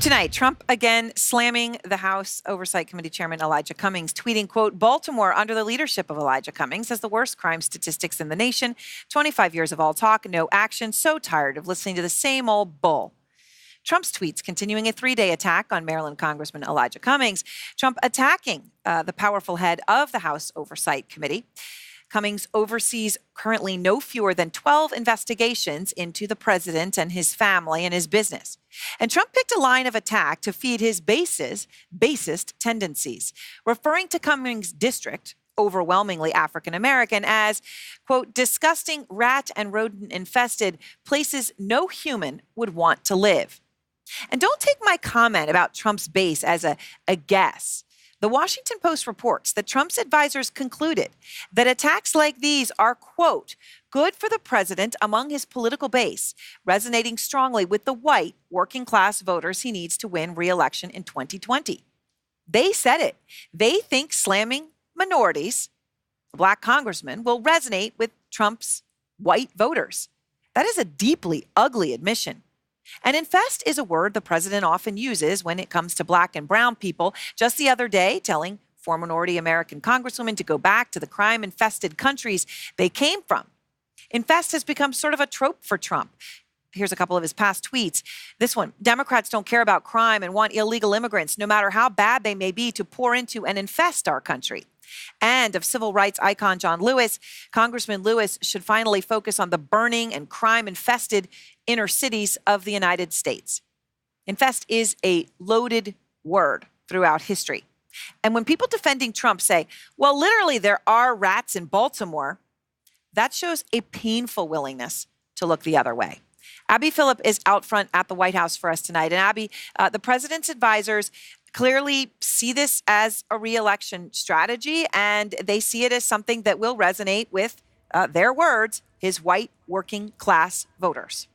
Tonight, Trump again slamming the House Oversight Committee Chairman Elijah Cummings, tweeting, quote, Baltimore under the leadership of Elijah Cummings has the worst crime statistics in the nation. 25 years of all talk, no action. So tired of listening to the same old bull. Trump's tweets continuing a 3-day attack on Maryland Congressman Elijah Cummings. Trump attacking the powerful head of the House Oversight Committee. Cummings oversees currently no fewer than 12 investigations into the president and his family and his business. And Trump picked a line of attack to feed his basest tendencies, referring to Cummings' district, overwhelmingly African-American, as, quote, disgusting, rat and rodent infested places no human would want to live. And don't take my comment about Trump's base as a guess. The Washington Post reports that Trump's advisors concluded that attacks like these are, quote, good for the president among his political base, resonating strongly with the white working-class voters he needs to win re-election in 2020. They said it. They think slamming minorities, the black congressman, will resonate with Trump's white voters. That is a deeply ugly admission. And infest is a word the president often uses when it comes to black and brown people. Just the other day, telling 4 minority American congresswomen to go back to the crime-infested countries they came from. Infest has become sort of a trope for Trump. Here's a couple of his past tweets. This one, Democrats don't care about crime and want illegal immigrants, no matter how bad they may be, to pour into and infest our country. And of civil rights icon John Lewis, Congressman Lewis should finally focus on the burning and crime-infested inner cities of the United States. Infest is a loaded word throughout history. And when people defending Trump say, well, literally there are rats in Baltimore, that shows a painful willingness to look the other way. Abby Phillip is out front at the White House for us tonight. And Abby, the president's advisors clearly see this as a re-election strategy, and they see it as something that will resonate with, their words, his white working class voters.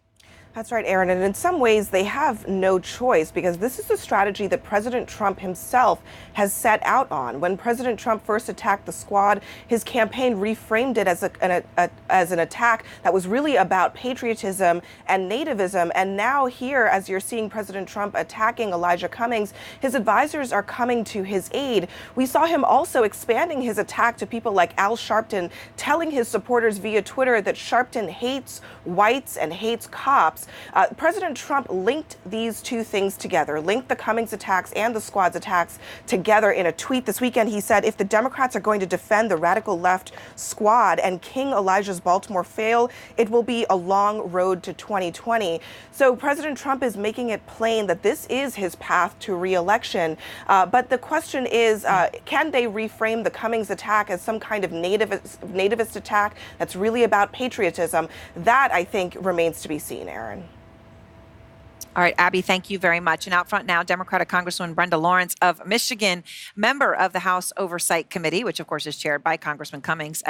That's right, Aaron. And in some ways, they have no choice because this is a strategy that President Trump himself has set out on. When President Trump first attacked the squad, his campaign reframed it as an attack that was really about patriotism and nativism. And now here, as you're seeing President Trump attacking Elijah Cummings, his advisors are coming to his aid. We saw him also expanding his attack to people like Al Sharpton, telling his supporters via Twitter that Sharpton hates whites and hates cops. President Trump linked these two things together, linked the Cummings attacks and the squad's attacks together in a tweet this weekend. He said, if the Democrats are going to defend the radical left squad and King Elijah's Baltimore fail, it will be a long road to 2020. So President Trump is making it plain that this is his path to re-election. But the question is, can they reframe the Cummings attack as some kind of nativist attack that's really about patriotism? That, I think, remains to be seen, Aaron. All right, Abby, thank you very much. And out front now, Democratic Congresswoman Brenda Lawrence of Michigan, member of the House Oversight Committee, which, of course, is chaired by Congressman Cummings,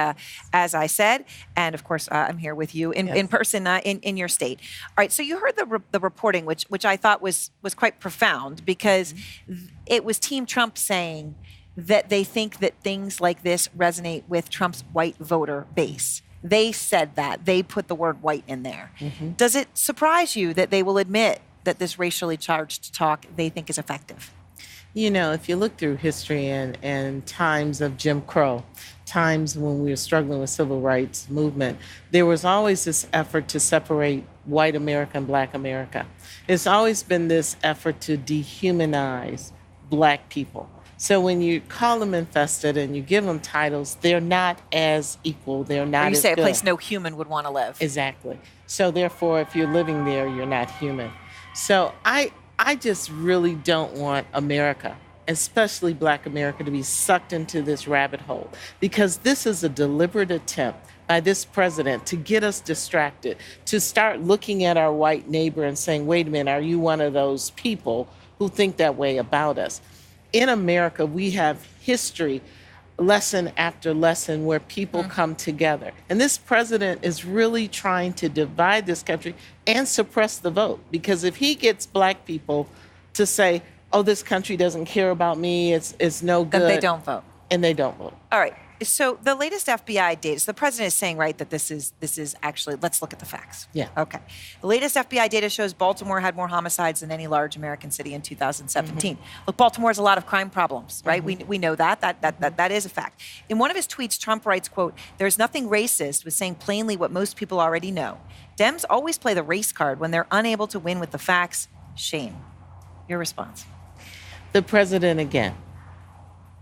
as I said. And, of course, I'm here with you in person in your state. All right, so you heard the reporting, which I thought was quite profound because it was Team Trump saying that they think that things like this resonate with Trump's white voter base. They said that. They put the word white in there. Mm-hmm. Does it surprise you that they will admit that this racially charged talk they think is effective? You know, if you look through history and times of Jim Crow, times when we were struggling with civil rights movement, there was always this effort to separate white America and black America. It's always been this effort to dehumanize black people. So when you call them infested and you give them titles, they're not as equal. They're not as good. Or you say a place no human would want to live. Exactly. So therefore, if you're living there, you're not human. So I just really don't want America, especially black America, to be sucked into this rabbit hole because this is a deliberate attempt by this president to get us distracted, to start looking at our white neighbor and saying, wait a minute, are you one of those people who think that way about us? In America, we have history, lesson after lesson, where people come together. And this president is really trying to divide this country and suppress the vote. Because if he gets black people to say, oh, this country doesn't care about me, it's no good. Then they don't vote. And they don't vote. All right. So the latest FBI data, so the president is saying, right, that this is actually, let's look at the facts. Yeah. Okay. The latest FBI data shows Baltimore had more homicides than any large American city in 2017. Look, Baltimore has a lot of crime problems, right? We know that. That is a fact. In one of his tweets, Trump writes, quote, "There's nothing racist with saying plainly what most people already know. Dems always play the race card when they're unable to win with the facts. Shame." Your response? The president again.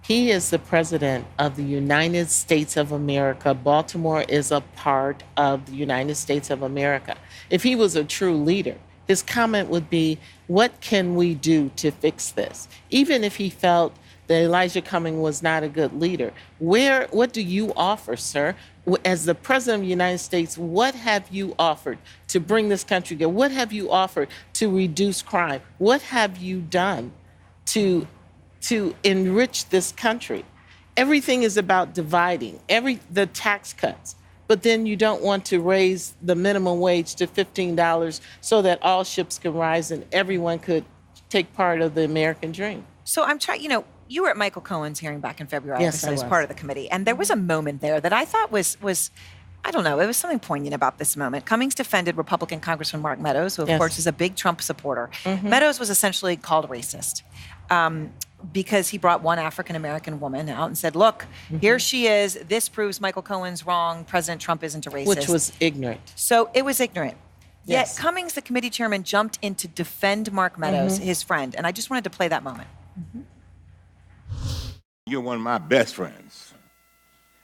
He is the president of the United States of America. Baltimore is a part of the United States of America. If he was a true leader, his comment would be, what can we do to fix this? Even if he felt that Elijah Cummings was not a good leader, what do you offer, sir? As the president of the United States, what have you offered to bring this country together? What have you offered to reduce crime? What have you done to enrich this country? Everything is about dividing, the tax cuts, but then you don't want to raise the minimum wage to $15 so that all ships can rise and everyone could take part of the American dream. So I'm trying, you were at Michael Cohen's hearing back in February. Yes, I was I was. part of the committee. And there was a moment there that I thought was I don't know, it was something poignant about this moment. Cummings defended Republican Congressman Mark Meadows, who, of Yes. course, is a big Trump supporter. Meadows was essentially called racist because he brought one African-American woman out and said, look, here she is. This proves Michael Cohen's wrong. President Trump isn't a racist. Which was ignorant. So it was ignorant. Yes. Yet Cummings, the committee chairman, jumped in to defend Mark Meadows, his friend. And I just wanted to play that moment. You're one of my best friends.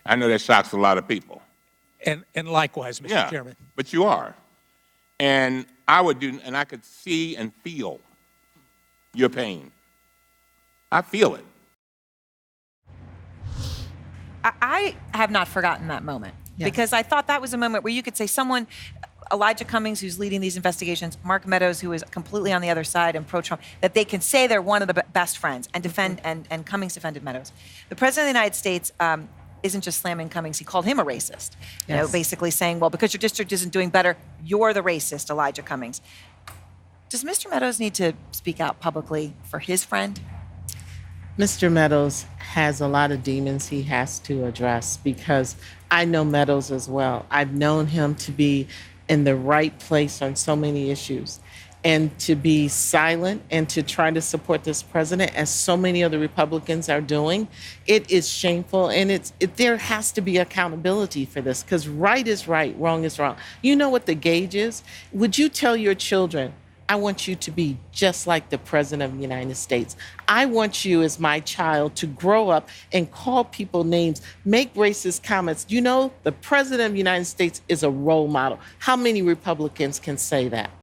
I know that shocks a lot of people. And likewise, Mr. Chairman. But you are. And I could see and feel your pain. I feel it. I have not forgotten that moment because I thought that was a moment where you could say someone, Elijah Cummings, who's leading these investigations, Mark Meadows, who is completely on the other side and pro-Trump, that they can say they're one of the best friends and defend, and Cummings defended Meadows. The president of the United States isn't just slamming Cummings, he called him a racist. Yes. Basically saying, well, because your district isn't doing better, you're the racist, Elijah Cummings. Does Mr. Meadows need to speak out publicly for his friend? Mr. Meadows has a lot of demons he has to address because I know Meadows as well. I've known him to be in the right place on so many issues. And to be silent and to try to support this president, as so many other Republicans are doing, it is shameful. And there has to be accountability for this because right is right, wrong is wrong. You know what the gauge is? Would you tell your children, I want you to be just like the president of the United States. I want you as my child to grow up and call people names, make racist comments. You know, the president of the United States is a role model. How many Republicans can say that?